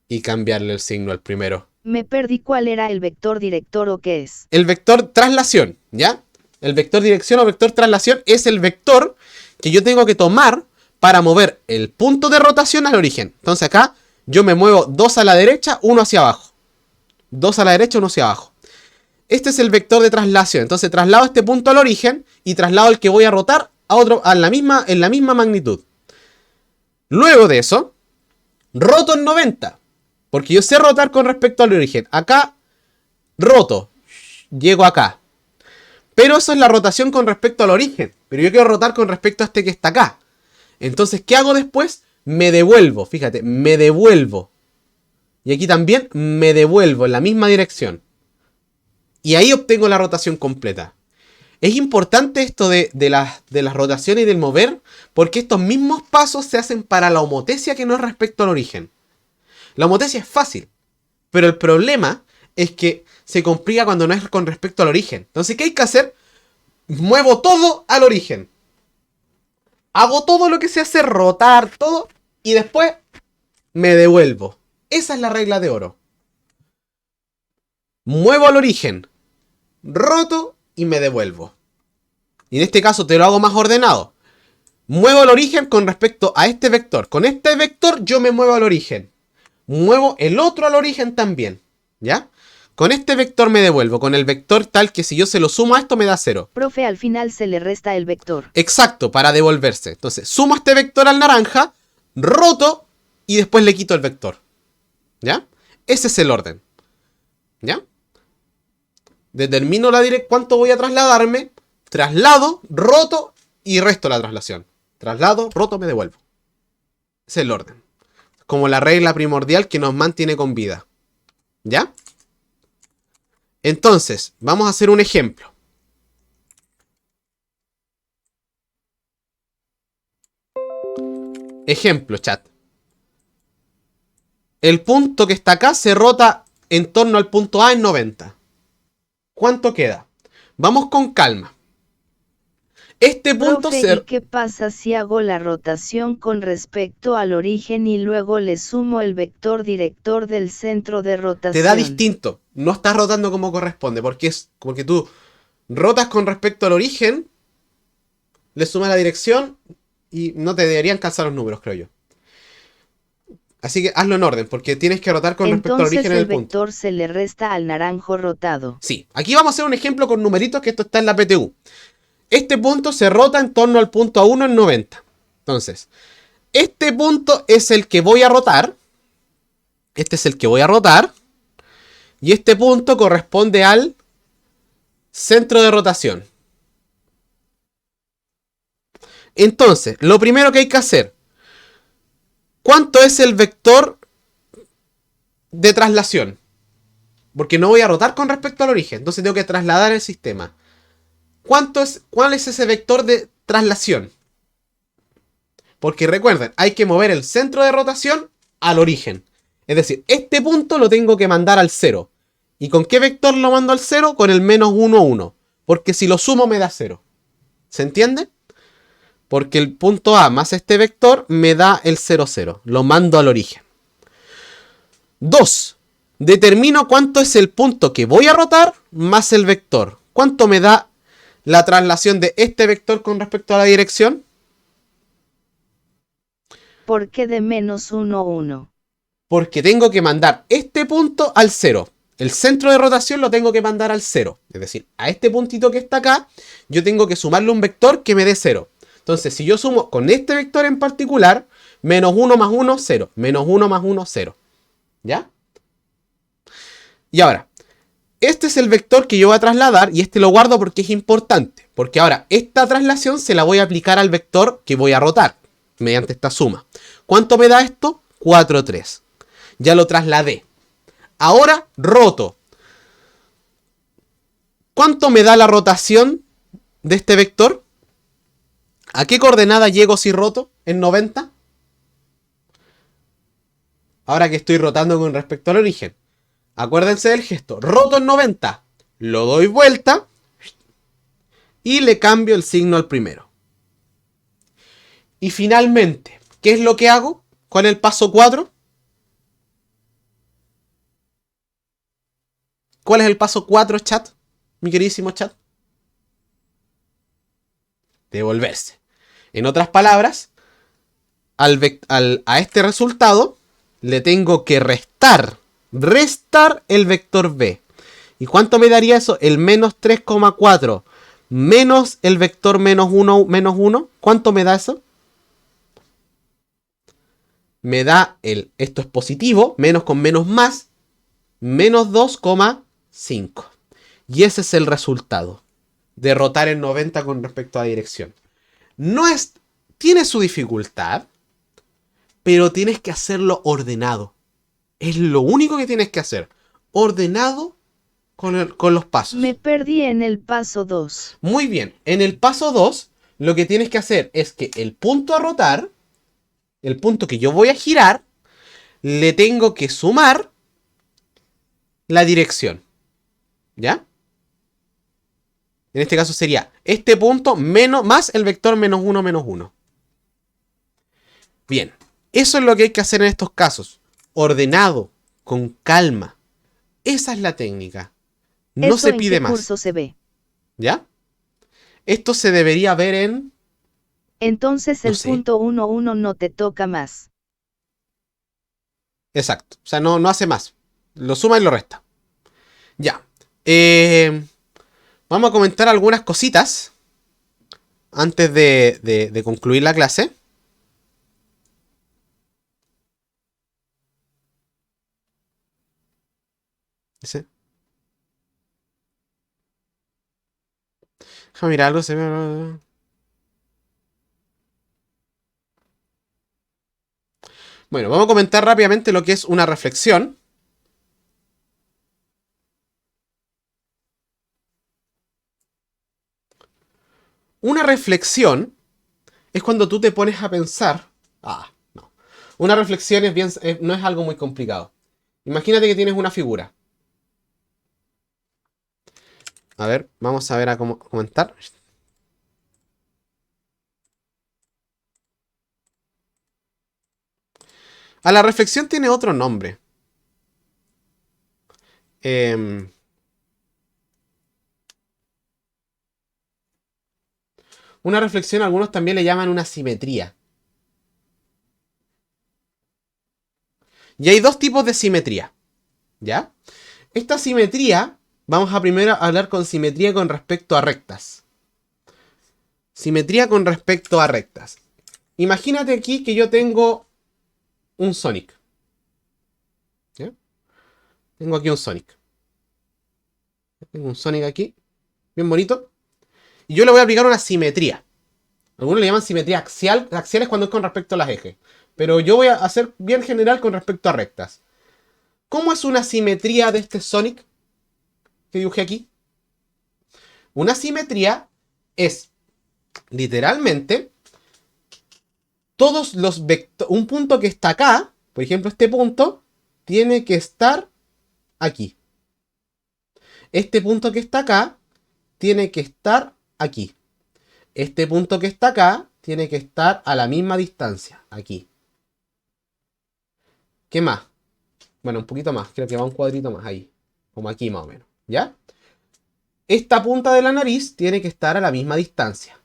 Speaker 1: y cambiarle el signo al primero.
Speaker 2: Me perdí cuál era el vector director o qué es.
Speaker 1: El vector traslación, ¿ya? El vector dirección o vector traslación es el vector que yo tengo que tomar para mover el punto de rotación al origen. Entonces acá yo me muevo 2 a la derecha, 1 hacia abajo. 2 a la derecha, 1 hacia abajo. Este es el vector de traslación. Entonces traslado este punto al origen y traslado el que voy a rotar a otro en la misma magnitud. Luego de eso, roto en 90. Porque yo sé rotar con respecto al origen. Acá, roto. Llego acá. Pero eso es la rotación con respecto al origen. Pero yo quiero rotar con respecto a este que está acá. Entonces, ¿qué hago después? Me devuelvo. Fíjate, me devuelvo. Y aquí también me devuelvo en la misma dirección. Y ahí obtengo la rotación completa. Es importante esto de las rotaciones y del mover, porque estos mismos pasos se hacen para la homotecia que no es respecto al origen. La homotecia es fácil, pero el problema es que se complica cuando no es con respecto al origen. Entonces, ¿qué hay que hacer? Muevo todo al origen. Hago todo lo que se hace, rotar todo, y después me devuelvo. Esa es la regla de oro. Muevo al origen, roto y me devuelvo. Y en este caso te lo hago más ordenado. Muevo el origen con respecto a este vector. Con este vector yo me muevo al origen. Muevo el otro al origen también. ¿Ya? Con este vector me devuelvo. Con el vector tal que si yo se lo sumo a esto me da 0.
Speaker 2: Profe, al final se le resta el vector.
Speaker 1: Exacto, para devolverse. Entonces, sumo este vector al naranja, roto y después le quito el vector. ¿Ya? Ese es el orden. ¿Ya? Determino cuánto voy a trasladarme. Traslado, roto y resto la traslación. Traslado, roto, me devuelvo. Ese es el orden. Como la regla primordial que nos mantiene con vida. ¿Ya? Entonces, vamos a hacer un ejemplo. ejemplo, chat. El punto que está acá se rota en torno al punto A en 90. ¿Cuánto queda? Vamos con calma. Este punto
Speaker 2: Profe, ¿y qué pasa si hago la rotación con respecto al origen y luego le sumo el vector director del centro de rotación?
Speaker 1: Te da distinto. No estás rotando como corresponde, porque es como que tú rotas con respecto al origen, le sumas la dirección y no te deberían calzar los números, creo yo. Así que hazlo en orden, porque tienes que rotar con respecto al origen en el punto.
Speaker 2: Entonces el vector se le resta al naranjo rotado.
Speaker 1: Sí, aquí vamos a hacer un ejemplo con numeritos, que esto está en la PTU. Este punto se rota en torno al punto A1 en 90. Entonces, este punto es el que voy a rotar. Este es el que voy a rotar. Y este punto corresponde al centro de rotación. Entonces, lo primero que hay que hacer. ¿Cuánto es el vector de traslación? Porque no voy a rotar con respecto al origen. Entonces tengo que trasladar el sistema. ¿Cuál es ese vector de traslación? Porque recuerden, hay que mover el centro de rotación al origen. Es decir, este punto lo tengo que mandar al 0. ¿Y con qué vector lo mando al 0? Con el menos 1, 1. Porque si lo sumo me da 0. ¿Se entiende? Porque el punto A más este vector me da el 0, 0. Lo mando al origen. 2. Determino cuánto es el punto que voy a rotar más el vector. ¿Cuánto me da la traslación de este vector con respecto a la dirección?
Speaker 2: ¿Por qué de menos 1, 1?
Speaker 1: Porque tengo que mandar este punto al 0. El centro de rotación lo tengo que mandar al 0. Es decir, a este puntito que está acá, yo tengo que sumarle un vector que me dé 0. Entonces, si yo sumo con este vector en particular, menos 1 más 1, 0. Menos 1 más 1, 0. ¿Ya? Y ahora, este es el vector que yo voy a trasladar y este lo guardo porque es importante. Porque ahora, esta traslación se la voy a aplicar al vector que voy a rotar mediante esta suma. ¿Cuánto me da esto? 4, 3. Ya lo trasladé. Ahora roto. ¿Cuánto me da la rotación de este vector? ¿A qué coordenada llego si roto? ¿En 90? Ahora que estoy rotando con respecto al origen. Acuérdense del gesto. Roto en 90. Lo doy vuelta. Y le cambio el signo al primero. Y finalmente, ¿qué es lo que hago con el paso 4? ¿Cuál es el paso 4, chat? Mi queridísimo chat. Devolverse. En otras palabras, a este resultado le tengo que restar el vector b. ¿Y cuánto me daría eso? El menos 3,4 menos el vector menos 1, menos 1. ¿Cuánto me da eso? Me da esto es positivo, menos con menos más, menos 2,5. Y ese es el resultado de rotar en 90 con respecto a la dirección. Tiene su dificultad, pero tienes que hacerlo ordenado. Es lo único que tienes que hacer. Ordenado con los pasos.
Speaker 2: Me perdí en el paso 2.
Speaker 1: Muy bien. En el paso 2, lo que tienes que hacer es que el punto a rotar, el punto que yo voy a girar, le tengo que sumar la dirección. ¿Ya? En este caso sería este punto más el vector menos 1, menos 1. Bien. Eso es lo que hay que hacer en estos casos. Ordenado, con calma. Esa es la técnica. No se pide más.
Speaker 2: ¿En qué curso se ve?
Speaker 1: ¿Ya? Esto se debería ver en...
Speaker 2: Entonces el punto 1, 1 no te toca más.
Speaker 1: Exacto. O sea, no hace más. Lo suma y lo resta. Ya. Vamos a comentar algunas cositas antes de concluir la clase. ¿Sí? Déjame mirar algo. Bueno, vamos a comentar rápidamente lo que es una reflexión. Una reflexión es cuando tú te pones a pensar. Una reflexión es bien, no es algo muy complicado. Imagínate que tienes una figura. A ver, vamos a ver a cómo comentar. A la reflexión tiene otro nombre. Una reflexión algunos también le llaman una simetría. Y hay dos tipos de simetría. ¿Ya? Esta simetría, vamos a primero hablar con simetría con respecto a rectas. Simetría con respecto a rectas. Imagínate aquí que yo tengo un Sonic. ¿Ya? Tengo aquí un Sonic. Tengo un Sonic aquí, bien bonito. Y yo le voy a aplicar una simetría. Algunos le llaman simetría axial. Axial es cuando es con respecto a las ejes. Pero yo voy a hacer bien general con respecto a rectas. ¿Cómo es una simetría de este Sonic que dibujé aquí? Una simetría es literalmente todos los vectores. Un punto que está acá, por ejemplo, este punto, tiene que estar aquí. Este punto que está acá, tiene que estar aquí. Este punto que está acá, tiene que estar a la misma distancia, aquí. ¿Qué más? Bueno, un poquito más, creo que va un cuadrito más ahí. Como aquí más o menos, ¿ya? Esta punta de la nariz tiene que estar a la misma distancia.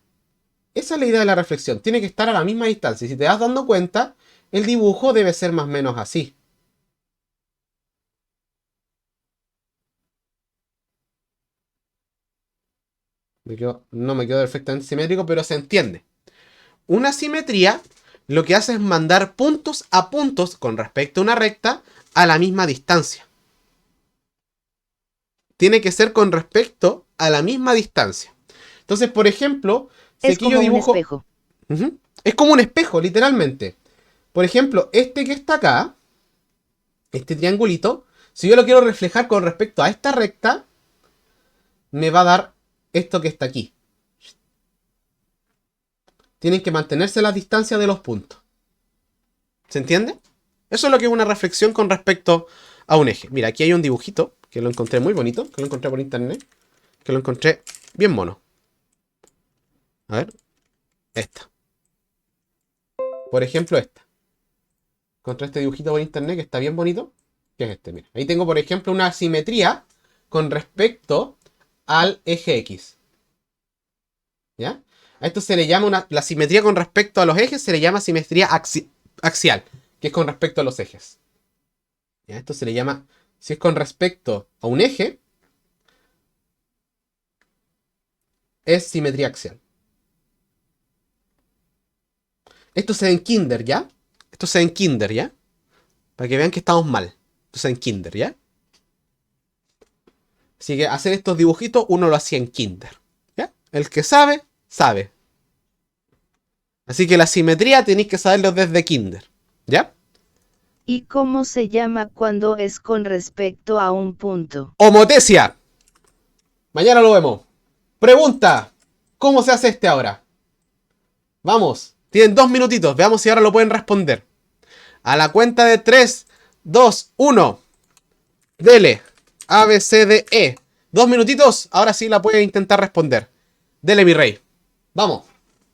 Speaker 1: Esa es la idea de la reflexión, tiene que estar a la misma distancia. Y si te das dando cuenta, el dibujo debe ser más o menos así. No me quedó perfectamente simétrico, pero se entiende. Una simetría lo que hace es mandar puntos a puntos con respecto a una recta a la misma distancia. Tiene que ser con respecto a la misma distancia. Entonces, por ejemplo, si
Speaker 2: Es
Speaker 1: aquí yo
Speaker 2: como un
Speaker 1: dibujo...
Speaker 2: espejo.
Speaker 1: Es como un espejo, literalmente. Por ejemplo, este que está acá, este triangulito, si yo lo quiero reflejar con respecto a esta recta, me va a dar esto que está aquí. Tienen que mantenerse las distancias de los puntos. ¿Se entiende? Eso es lo que es una reflexión con respecto a un eje. Mira, aquí hay un dibujito que lo encontré muy bonito, que lo encontré por internet, que lo encontré bien mono. A ver, esta. Por ejemplo, esta. Encontré este dibujito por internet que está bien bonito, que es este, mira. Ahí tengo, por ejemplo, una simetría con respecto al eje X. ¿Ya? A esto se le llama la simetría con respecto a los ejes, se le llama simetría axial, que es con respecto a los ejes. ¿Ya? Esto se le llama, si es con respecto a un eje, es simetría axial. Esto se da en kinder, ¿ya? Esto se da en kinder, ¿ya? Para que vean que estamos mal. Esto se da en kinder, ¿ya? Así que hacer estos dibujitos uno lo hacía en kinder, ¿ya? El que sabe, sabe. Así que la simetría tenéis que saberlo desde kinder, ¿ya?
Speaker 2: ¿Y cómo se llama cuando es con respecto a un punto?
Speaker 1: Homotesia. Mañana lo vemos. Pregunta. ¿Cómo se hace este ahora? Vamos. Tienen 2 minutitos. Veamos si ahora lo pueden responder. A la cuenta de 3, 2, 1. Dele. A, B, C, D, E. 2 minutitos. Ahora sí la pueden intentar responder. Dele, mi rey. Vamos.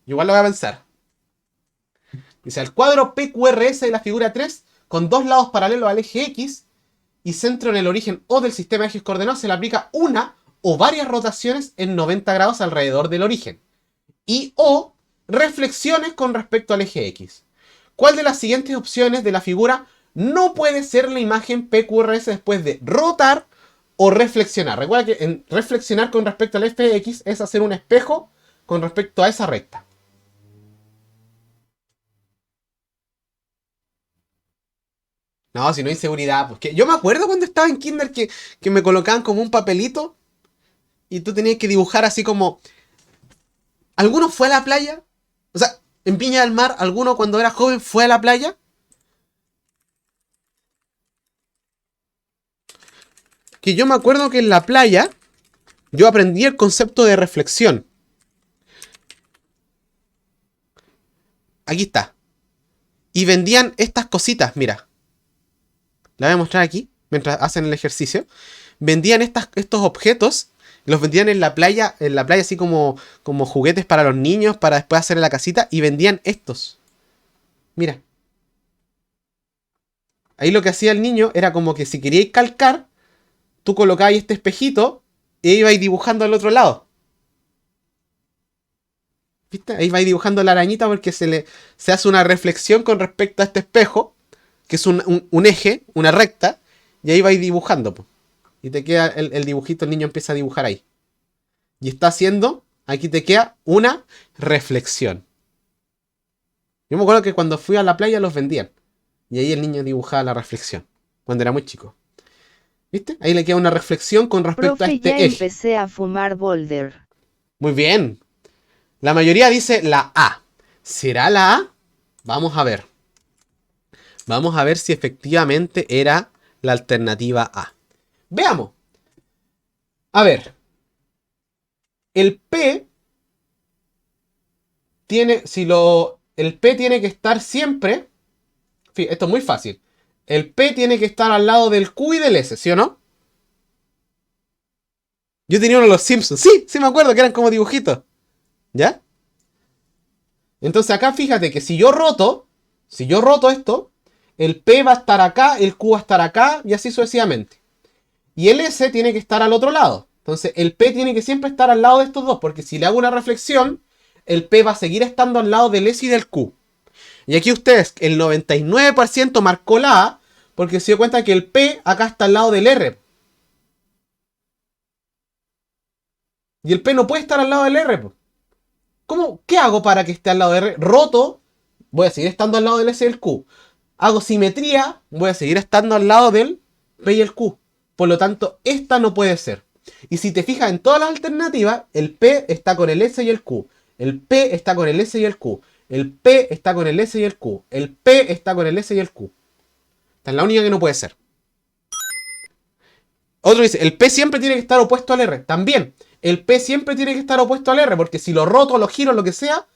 Speaker 1: Igual lo voy a pensar. Dice, el cuadro PQRS de la figura 3, con dos lados paralelos al eje X y centro en el origen O del sistema de ejes coordenados, se le aplica una o varias rotaciones en 90 grados alrededor del origen. Y o reflexiones con respecto al eje X. ¿Cuál de las siguientes opciones de la figura no puede ser la imagen PQRS después de rotar o reflexionar? Recuerda que en reflexionar con respecto al eje X es hacer un espejo con respecto a esa recta. No, si no hay seguridad. Porque yo me acuerdo cuando estaba en kinder que me colocaban como un papelito y tú tenías que dibujar así como... ¿Alguno fue a la playa? O sea, en Viña del Mar, ¿alguno cuando era joven fue a la playa? Que yo me acuerdo que en la playa yo aprendí el concepto de reflexión. Aquí está. y vendían estas cositas, mira. La voy a mostrar aquí, mientras hacen el ejercicio. Vendían estos objetos, los vendían en la playa así como juguetes para los niños, para después hacer en la casita, y vendían estos. Mira. Ahí lo que hacía el niño era como que si queríais calcar, tú colocabas este espejito e ibais dibujando al otro lado. ¿Viste? Ahí vais dibujando la arañita porque se hace una reflexión con respecto a este espejo, que es un eje, una recta, y ahí vais dibujando. Po. Y te queda el dibujito, el niño empieza a dibujar ahí. Y está haciendo, aquí te queda una reflexión. Yo me acuerdo que cuando fui a la playa los vendían. Y ahí el niño dibujaba la reflexión, cuando era muy chico. ¿Viste? Ahí le queda una reflexión con respecto
Speaker 2: Profe,
Speaker 1: a este
Speaker 2: ya
Speaker 1: eje.
Speaker 2: empecé a fumar Boulder.
Speaker 1: Muy bien. La mayoría dice la A. ¿Será la A? Vamos a ver. Vamos a ver si efectivamente era la alternativa A. Veamos. A ver. El P tiene, el P tiene que estar siempre. Esto es muy fácil. El P tiene que estar al lado del Q y del S, ¿sí o no? Yo tenía uno de los Simpsons. Sí me acuerdo que eran como dibujitos. ¿Ya? Entonces acá fíjate que si yo roto esto, el P va a estar acá, el Q va a estar acá y así sucesivamente. Y el S tiene que estar al otro lado. Entonces el P tiene que siempre estar al lado de estos dos, porque si le hago una reflexión, el P va a seguir estando al lado del S y del Q. Y aquí ustedes, el 99% marcó la A, porque se dio cuenta que el P acá está al lado del R. Y el P no puede estar al lado del R. ¿Qué hago para que esté al lado del R? Roto, voy a seguir estando al lado del S y del Q. Hago simetría, voy a seguir estando al lado del P y el Q. Por lo tanto, esta no puede ser. Y si te fijas en todas las alternativas, el P está con el S y el Q. El P está con el S y el Q. El P está con el S y el Q. El P está con el S y el Q. Esta es la única que no puede ser. Otro dice, el P siempre tiene que estar opuesto al R. También, el P siempre tiene que estar opuesto al R, porque si lo roto, lo giro, lo que sea,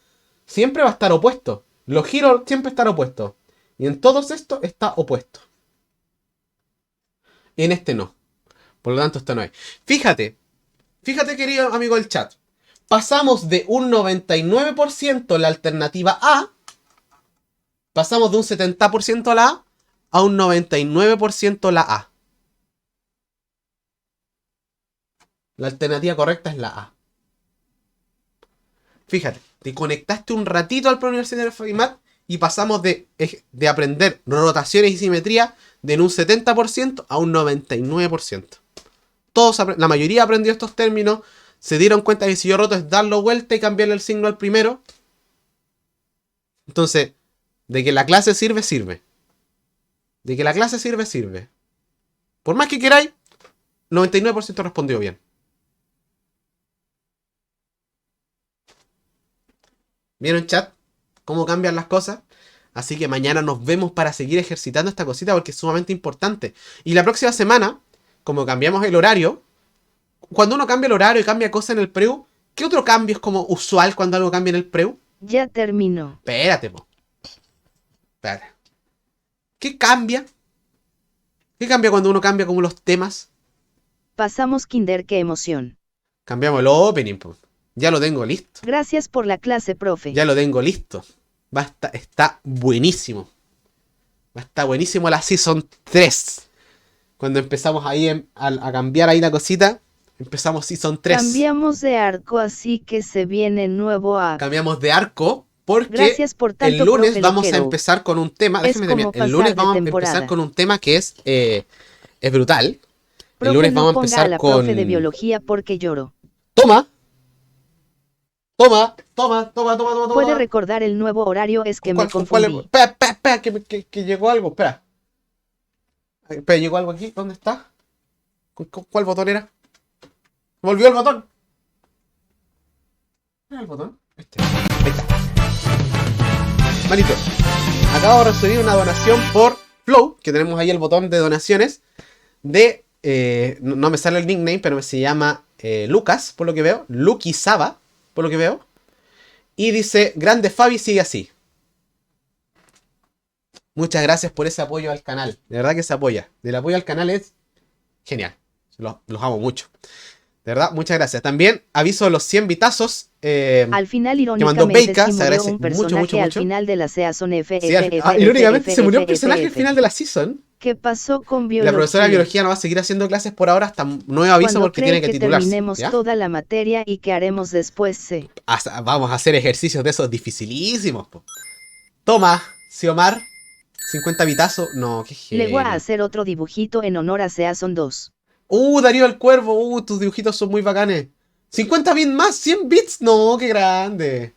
Speaker 1: siempre va a estar opuesto. Lo giro, siempre estar opuesto. Y en todos estos está opuesto. En este no. Por lo tanto, esto no es. Fíjate, querido amigo del chat. Pasamos de un 99% la alternativa A. Pasamos de un 70% la A un 99% la A. La alternativa correcta es la A. Fíjate, te conectaste un ratito al Plan Universitario de FABIMAT y pasamos de aprender rotaciones y simetría de un 70% a un 99%. La mayoría aprendió estos términos, se dieron cuenta que si yo roto es darlo vuelta y cambiarle el signo al primero. Entonces, de que la clase sirve, sirve. De que la clase sirve, sirve. Por más que queráis, 99% respondió bien. ¿Vieron, chat? ¿Cómo cambian las cosas? Así que mañana nos vemos para seguir ejercitando esta cosita porque es sumamente importante. Y la próxima semana, como cambiamos el horario, cuando uno cambia el horario y cambia cosas en el preu, ¿qué otro cambio es como usual cuando algo cambia en el preu?
Speaker 2: Ya terminó.
Speaker 1: Espérate, po. Espérate. ¿Qué cambia? ¿Qué cambia cuando uno cambia como los temas?
Speaker 2: Pasamos kinder, qué emoción.
Speaker 1: Cambiamos el opening, po. Ya lo tengo listo.
Speaker 2: Gracias por la clase, profe.
Speaker 1: Ya lo tengo listo. Está buenísimo. Va a estar buenísimo la Season 3. Cuando empezamos ahí a cambiar ahí la cosita, empezamos Season 3.
Speaker 2: Cambiamos de arco, así que se viene nuevo arco.
Speaker 1: Cambiamos de arco porque
Speaker 2: Gracias por tanto,
Speaker 1: el lunes
Speaker 2: profe
Speaker 1: vamos
Speaker 2: Loquero.
Speaker 1: a empezar con un tema.
Speaker 2: Es
Speaker 1: Déjeme
Speaker 2: como
Speaker 1: terminar. El lunes
Speaker 2: pasar de
Speaker 1: vamos a
Speaker 2: temporada.
Speaker 1: empezar con un tema que es brutal.
Speaker 2: Profe,
Speaker 1: El lunes
Speaker 2: no
Speaker 1: vamos a
Speaker 2: ponga
Speaker 1: empezar
Speaker 2: a la
Speaker 1: con...
Speaker 2: profe de biología porque lloro.
Speaker 1: Toma.
Speaker 2: ¿Puede recordar el nuevo horario? Es que me confundí.
Speaker 1: Espera, que llegó algo, espera. Espera, llegó algo aquí, ¿dónde está? ¿Cuál botón era? ¡Volvió el botón! ¿Era el botón? Ahí está. Manito, acabo de recibir una donación por Flow, que tenemos ahí el botón de donaciones, de... no me sale el nickname, pero se llama Lucas, por lo que veo. Lucky Saba, por lo que veo. Y dice, grande Fabi, sigue así. Muchas gracias por ese apoyo al canal. De verdad que se apoya. El apoyo al canal es genial. Los amo mucho. De verdad, muchas gracias. También aviso de los 100 bitazos.
Speaker 2: Al final,
Speaker 1: que mandó
Speaker 2: irónicamente,
Speaker 1: Beika.
Speaker 2: sí
Speaker 1: Se
Speaker 2: murió
Speaker 1: agradece
Speaker 2: un
Speaker 1: mucho,
Speaker 2: personaje
Speaker 1: mucho,
Speaker 2: al
Speaker 1: mucho.
Speaker 2: final de la season
Speaker 1: Sí, irónicamente se murió un personaje al final de la season.
Speaker 2: ¿Qué pasó con
Speaker 1: La
Speaker 2: biología?
Speaker 1: profesora de biología no va a seguir haciendo clases por ahora hasta nuevo aviso
Speaker 2: Cuando
Speaker 1: porque tiene que titularse.
Speaker 2: terminemos
Speaker 1: ¿Ya?
Speaker 2: toda la materia y qué haremos después,
Speaker 1: Vamos a hacer ejercicios de esos dificilísimos. Po. Toma, Xiomar. 50 bitazos. No, qué
Speaker 2: Le voy a
Speaker 1: genio.
Speaker 2: hacer otro dibujito en honor a Season 2.
Speaker 1: Darío el Cuervo. Tus dibujitos son muy bacanes. 50 bits más, 100 bits. No, qué grande.